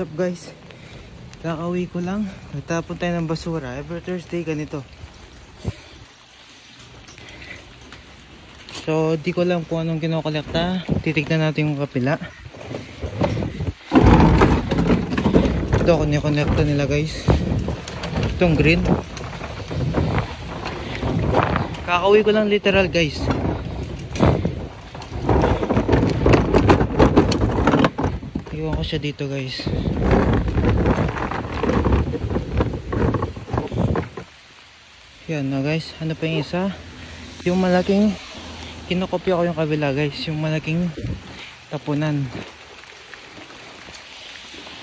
What's up guys? Kakauwi ko lang. Nagtapon tayo ng basura. Every Thursday ganito. So di ko lang kung anong kinokolekta. Titignan natin yung kapila. Ito kung nikonekta nila guys. Itong green. Kakauwi ko lang literal guys. Iwan ko siya dito guys. Yan na guys. Ano pa yung isa? Yung malaking kinokopya ko yung kabila guys. Yung malaking tapunan.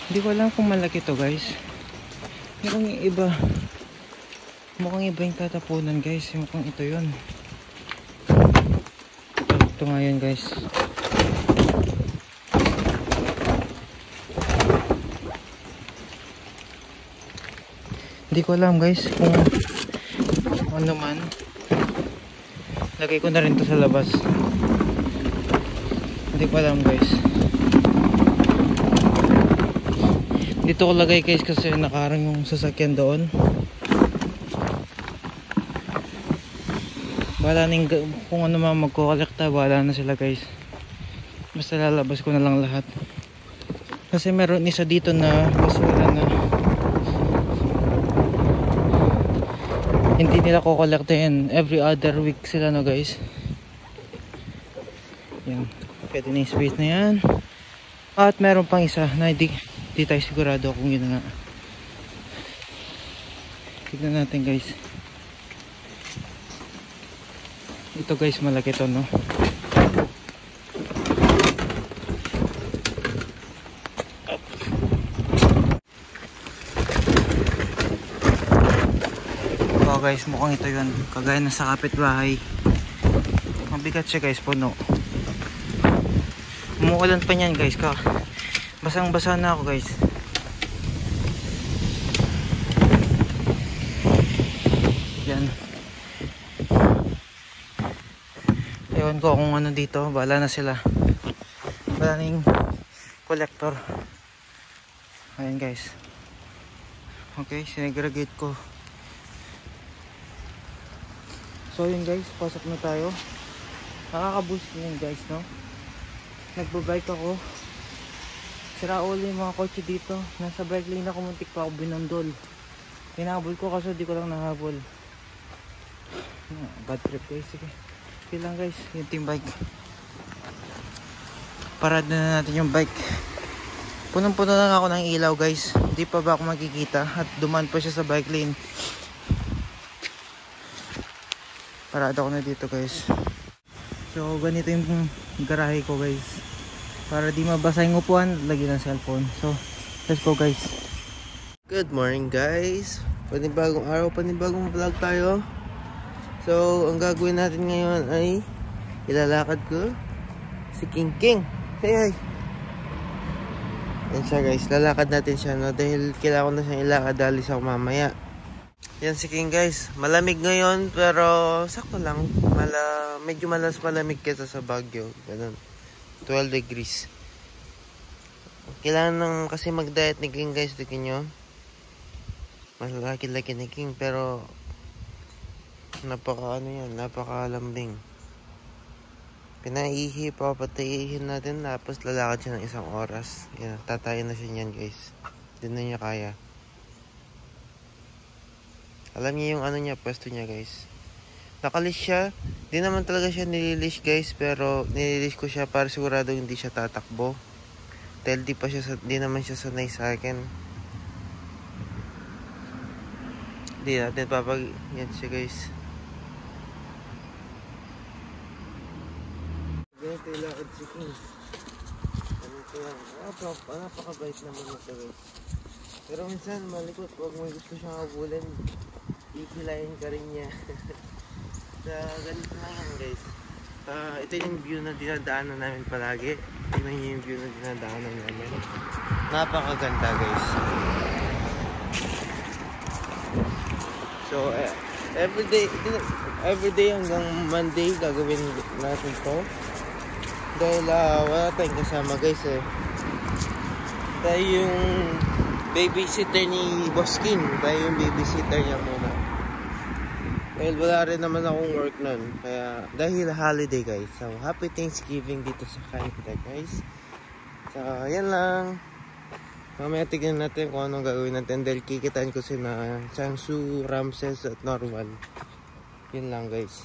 Hindi ko alam kung malaki to guys. Mukhang iba. Mukhang iba yung tatapunan guys. Mukhang ito yun. Ito nga yun guys. Hindi ko alam guys kung ano man. Lagay ko na rin to sa labas. Hindi ko alam guys. Dito ko lagay guys kasi nakaharang yung sasakyan doon. Wala ning kung ano man magkukolekta, wala na sila guys. Basta lalabas ko na lang lahat. Kasi meron isa dito na basura na hindi nila kukolektahin. Every other week sila no guys. Yan. Pwede na yung space na yan. At meron pang isa na hindi tayo sigurado kung yun nga. Tignan natin guys. Ito guys malaki to no. Guys, mukhang ito yun. Kagaya na sa kapitbahay. Mabigat siya guys, puno. Umuulan pa niyan guys. Basang basa na ako guys. Yan. Ewan ko kung ano dito. Bahala na sila. Wala na yung collector. Ayan guys. Okay, sinegregate ko. So yun guys, pasok na tayo. Nakakaboost yun guys no. Nagbabike ako. Sira ulo yung mga kotse dito. Nasa bike lane ako, muntik pa ako binundol. Hinahabol ko kasi di ko lang nahabol. Bad trip guys. Sige. Okay lang guys, yung team bike. Parad na natin yung bike. Punong-puno lang ako ng ilaw guys. Hindi pa ba ako makikita at dumaan pa siya sa bike lane. Parado ako na dito guys. So ganito yung garahe ko guys. Para di mabasa yung upuan, lagyan ng cellphone. So let's go guys. Good morning guys. Panibagong araw, panibagong vlog tayo. So ang gagawin natin ngayon ay ilalakad ko si King King. Hey hi. Yan siya guys, lalakad natin siya no? Dahil kailangan ko na siyang ilakad dahil sa mamaya. Yan si King guys, malamig ngayon pero sakto lang. Medyo malamig kesa sa Baguio. Ganun. 12 degrees. Kailangan nang kasi mag-diet ni King guys. Tignan nyo. Malaki-laki ni King pero napakalambing. Pinaihi, papatayihin natin tapos lalakad siya ng 1 oras. Yan, tatayin na siya niyan guys. Hindi na niya kaya. Alam niya yung ano niya, pwesto niya guys. Nakalish siya. Di naman talaga siya nililish guys. Pero nililish ko siya para sigurado hindi siya tatakbo. Dahil di naman siya sanay sa akin. Di natin yan siya guys. Ganito yung lakad si King. Ganito yan. Napakabait naman ito guys. Pero minsan malikot. Huwag mo gusto siyang habulin. Ikilayin ka rin niya. Ganito lang yan guys. Ito yung view na dinadaanan namin palagi. Tingnan niyo yung view na dinadaanan namin. Napakaganda guys. So everyday hanggang Monday gagawin natin to. Dahil wala tayong kasama guys eh. Tayo yung babysitter ni Boss King. Tayo yung babysitter niya muna. Well, wala rin naman akong work nun. Kaya, dahil holiday guys. So, happy Thanksgiving dito sa Canada guys. So, yan lang. Mamaya tignan natin kung anong gagawin natin. Dahil kikitain ko sila Changsu, Ramses at Normal. Yun lang guys.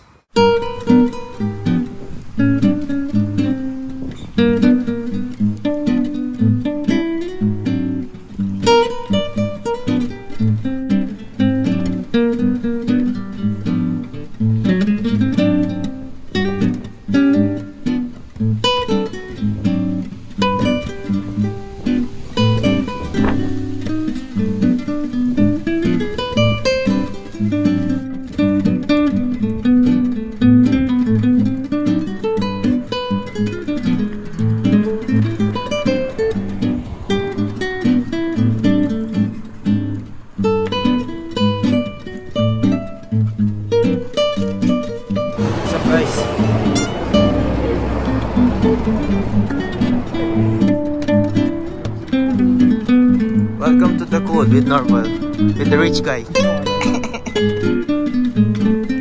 Welcome to the cool with Normal, with the rich guy.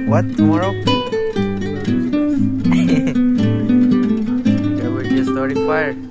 What, tomorrow? We're just starting fire.